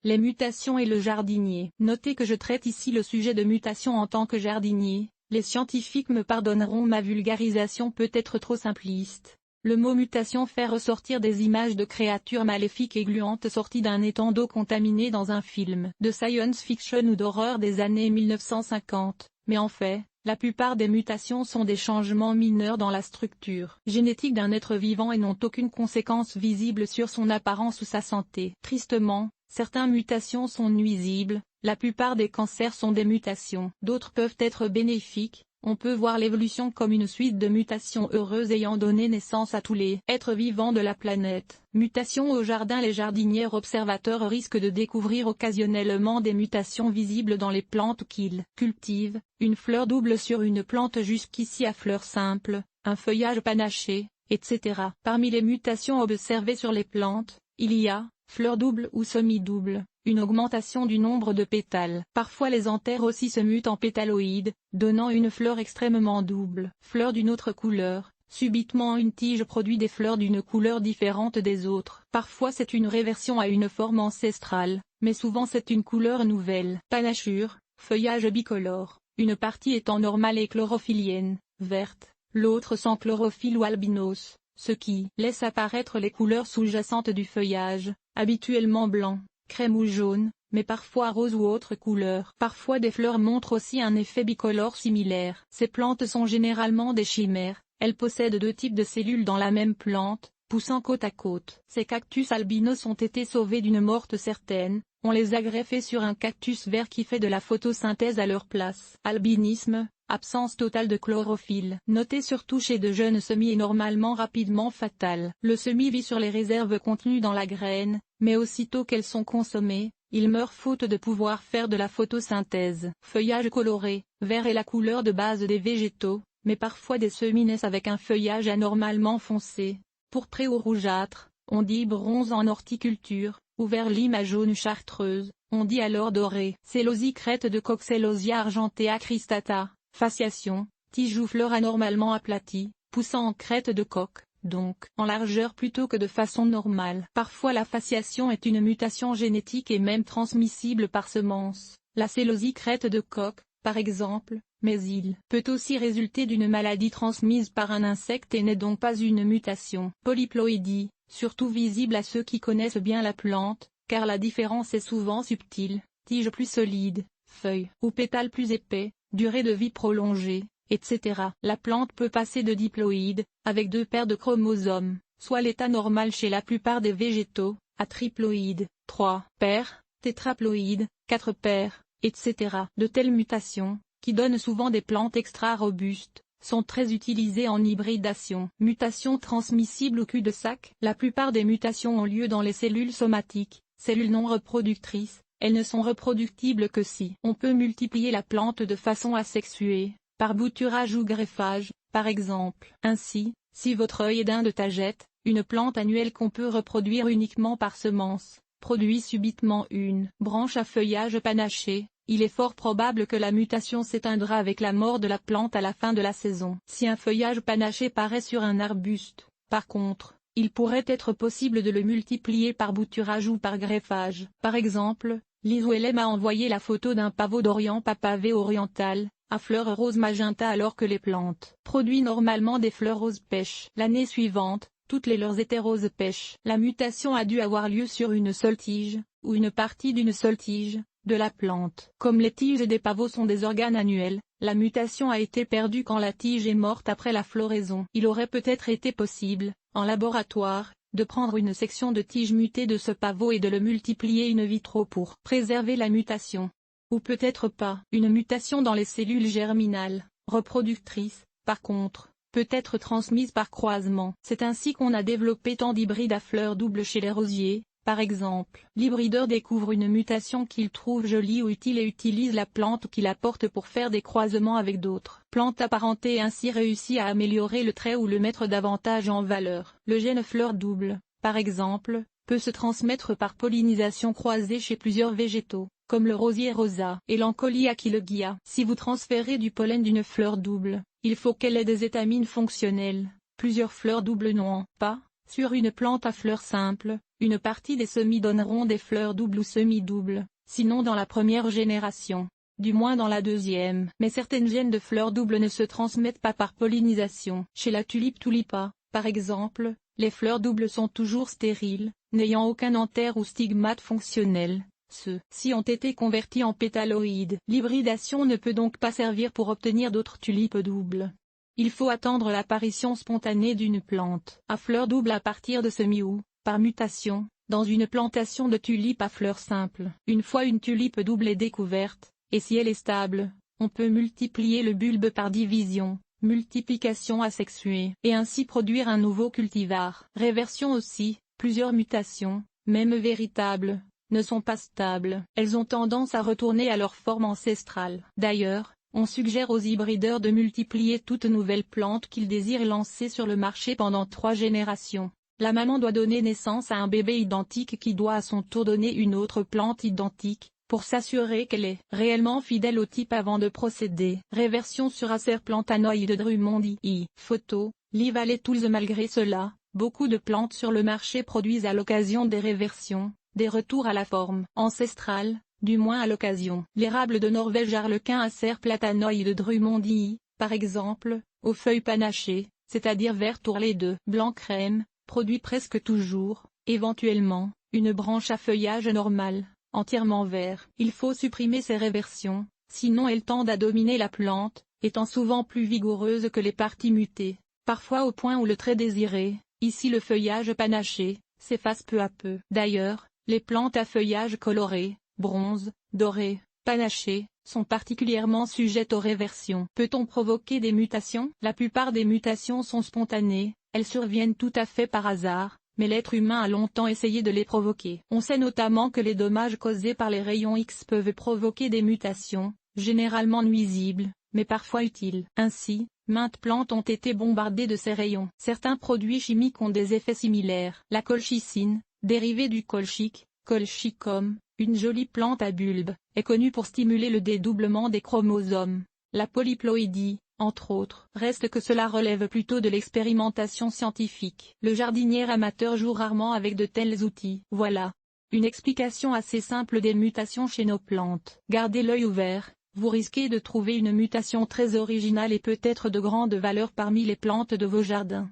Les mutations et le jardinier. Notez que je traite ici le sujet de mutation en tant que jardinier. Les scientifiques me pardonneront, ma vulgarisation peut être trop simpliste. Le mot mutation fait ressortir des images de créatures maléfiques et gluantes sorties d'un étang d'eau contaminé dans un film de science-fiction ou d'horreur des années 1950, mais en fait, la plupart des mutations sont des changements mineurs dans la structure génétique d'un être vivant et n'ont aucune conséquence visible sur son apparence ou sa santé. Tristement, certaines mutations sont nuisibles, la plupart des cancers sont des mutations. D'autres peuvent être bénéfiques. On peut voir l'évolution comme une suite de mutations heureuses ayant donné naissance à tous les êtres vivants de la planète. Mutation au jardin. Les jardiniers observateurs risquent de découvrir occasionnellement des mutations visibles dans les plantes qu'ils cultivent, une fleur double sur une plante jusqu'ici à fleurs simples, un feuillage panaché, etc. Parmi les mutations observées sur les plantes, il y a, fleurs doubles ou semi-doubles, une augmentation du nombre de pétales. Parfois les anthères aussi se mutent en pétaloïdes, donnant une fleur extrêmement double. Fleurs d'une autre couleur, subitement une tige produit des fleurs d'une couleur différente des autres. Parfois c'est une réversion à une forme ancestrale, mais souvent c'est une couleur nouvelle. Panachure, feuillage bicolore, une partie étant normale et chlorophyllienne, verte, l'autre sans chlorophylle ou albinos, ce qui laisse apparaître les couleurs sous-jacentes du feuillage, habituellement blanc, crème ou jaune, mais parfois rose ou autre couleur. Parfois des fleurs montrent aussi un effet bicolore similaire. Ces plantes sont généralement des chimères, elles possèdent deux types de cellules dans la même plante, poussant côte à côte. Ces cactus albinos ont été sauvés d'une morte certaine, on les a greffés sur un cactus vert qui fait de la photosynthèse à leur place. Albinisme, absence totale de chlorophylle. Notez surtout chez de jeunes semis est normalement rapidement fatal. Le semis vit sur les réserves contenues dans la graine, mais aussitôt qu'elles sont consommées, il meurt faute de pouvoir faire de la photosynthèse. Feuillage coloré, vert est la couleur de base des végétaux, mais parfois des semis naissent avec un feuillage anormalement foncé, pourpré ou rougeâtre, on dit bronze en horticulture, ou vert lime à jaune chartreuse, on dit alors doré. Célosie crête de coque Celosia argentea cristata, fasciation, tige ou fleur anormalement aplatie, poussant en crête de coque, donc en largeur plutôt que de façon normale. Parfois la fasciation est une mutation génétique et même transmissible par semence. La célosie crête de coque, par exemple, mais il peut aussi résulter d'une maladie transmise par un insecte et n'est donc pas une mutation. Polyploïdie, surtout visible à ceux qui connaissent bien la plante, car la différence est souvent subtile, tige plus solide, feuilles ou pétales plus épais, durée de vie prolongée, etc. La plante peut passer de diploïde, avec 2 paires de chromosomes, soit l'état normal chez la plupart des végétaux, à triploïde, 3 paires, tétraploïde, 4 paires, etc. De telles mutations, qui donnent souvent des plantes extra robustes, sont très utilisées en hybridation. Mutations transmissibles au cul-de-sac. La plupart des mutations ont lieu dans les cellules somatiques, cellules non reproductrices. Elles ne sont reproductibles que si on peut multiplier la plante de façon asexuée, par bouturage ou greffage, par exemple. Ainsi, si votre œil est d'Inde tagette, une plante annuelle qu'on peut reproduire uniquement par semence, produit subitement une branche à feuillage panaché, il est fort probable que la mutation s'éteindra avec la mort de la plante à la fin de la saison. Si un feuillage panaché paraît sur un arbuste, par contre, il pourrait être possible de le multiplier par bouturage ou par greffage. Par exemple, l'ISOLM a envoyé la photo d'un pavot d'Orient papaver oriental, à fleurs roses magenta alors que les plantes produisent normalement des fleurs roses pêches. L'année suivante, toutes les leurs étaient roses pêches. La mutation a dû avoir lieu sur une seule tige, ou une partie d'une seule tige, de la plante. Comme les tiges des pavots sont des organes annuels, la mutation a été perdue quand la tige est morte après la floraison. Il aurait peut-être été possible, en laboratoire, de prendre une section de tige mutée de ce pavot et de le multiplier in vitro pour préserver la mutation. Ou peut-être pas. Une mutation dans les cellules germinales, reproductrices, par contre, peut être transmise par croisement. C'est ainsi qu'on a développé tant d'hybrides à fleurs doubles chez les rosiers, par exemple. L'hybrideur découvre une mutation qu'il trouve jolie ou utile et utilise la plante qu'il apporte pour faire des croisements avec d'autres plantes apparentées et ainsi réussit à améliorer le trait ou le mettre davantage en valeur. Le gène fleur double, par exemple, peut se transmettre par pollinisation croisée chez plusieurs végétaux, comme le rosier rosa et l'Encolia aquilegia. Si vous transférez du pollen d'une fleur double, il faut qu'elle ait des étamines fonctionnelles. Plusieurs fleurs doubles n'ont pas Sur une plante à fleurs simples, une partie des semis donneront des fleurs doubles ou semi-doubles, sinon dans la première génération, du moins dans la deuxième. Mais certaines gènes de fleurs doubles ne se transmettent pas par pollinisation. Chez la tulipe tulipa, par exemple, les fleurs doubles sont toujours stériles, n'ayant aucun antère ou stigmate fonctionnel. Ceux-ci ont été convertis en pétaloïdes. L'hybridation ne peut donc pas servir pour obtenir d'autres tulipes doubles. Il faut attendre l'apparition spontanée d'une plante à fleurs doubles à partir de semis ou, par mutation, dans une plantation de tulipes à fleurs simples. Une fois une tulipe double est découverte, et si elle est stable, on peut multiplier le bulbe par division, multiplication asexuée, et ainsi produire un nouveau cultivar. Réversion aussi, plusieurs mutations, même véritables, ne sont pas stables. Elles ont tendance à retourner à leur forme ancestrale. D'ailleurs, on suggère aux hybrideurs de multiplier toute nouvelle plante qu'ils désirent lancer sur le marché pendant 3 générations. La maman doit donner naissance à un bébé identique qui doit à son tour donner une autre plante identique, pour s'assurer qu'elle est réellement fidèle au type avant de procéder. Réversion sur Acer Plantaenoide Drummondi. Photo, Lee Valley Tools. Malgré cela, beaucoup de plantes sur le marché produisent à l'occasion des réversions, des retours à la forme ancestrale, du moins à l'occasion. L'érable de Norvège Arlequin Acer Plantaenoide Drummondi, par exemple, aux feuilles panachées, c'est-à-dire vert ourlé de blanc crème, produit presque toujours, éventuellement, une branche à feuillage normal, entièrement vert. Il faut supprimer ces réversions, sinon elles tendent à dominer la plante, étant souvent plus vigoureuses que les parties mutées, parfois au point où le trait désiré, ici le feuillage panaché, s'efface peu à peu. D'ailleurs, les plantes à feuillage coloré, bronze, doré, panaché, sont particulièrement sujettes aux réversions. Peut-on provoquer des mutations? La plupart des mutations sont spontanées, elles surviennent tout à fait par hasard, mais l'être humain a longtemps essayé de les provoquer. On sait notamment que les dommages causés par les rayons X peuvent provoquer des mutations, généralement nuisibles, mais parfois utiles. Ainsi, maintes plantes ont été bombardées de ces rayons. Certains produits chimiques ont des effets similaires. La colchicine, dérivée du colchique, Colchicum, une jolie plante à bulbe, est connue pour stimuler le dédoublement des chromosomes. La polyploïdie, entre autres. Reste que cela relève plutôt de l'expérimentation scientifique. Le jardinier amateur joue rarement avec de tels outils. Voilà une explication assez simple des mutations chez nos plantes. Gardez l'œil ouvert, vous risquez de trouver une mutation très originale et peut-être de grande valeur parmi les plantes de vos jardins.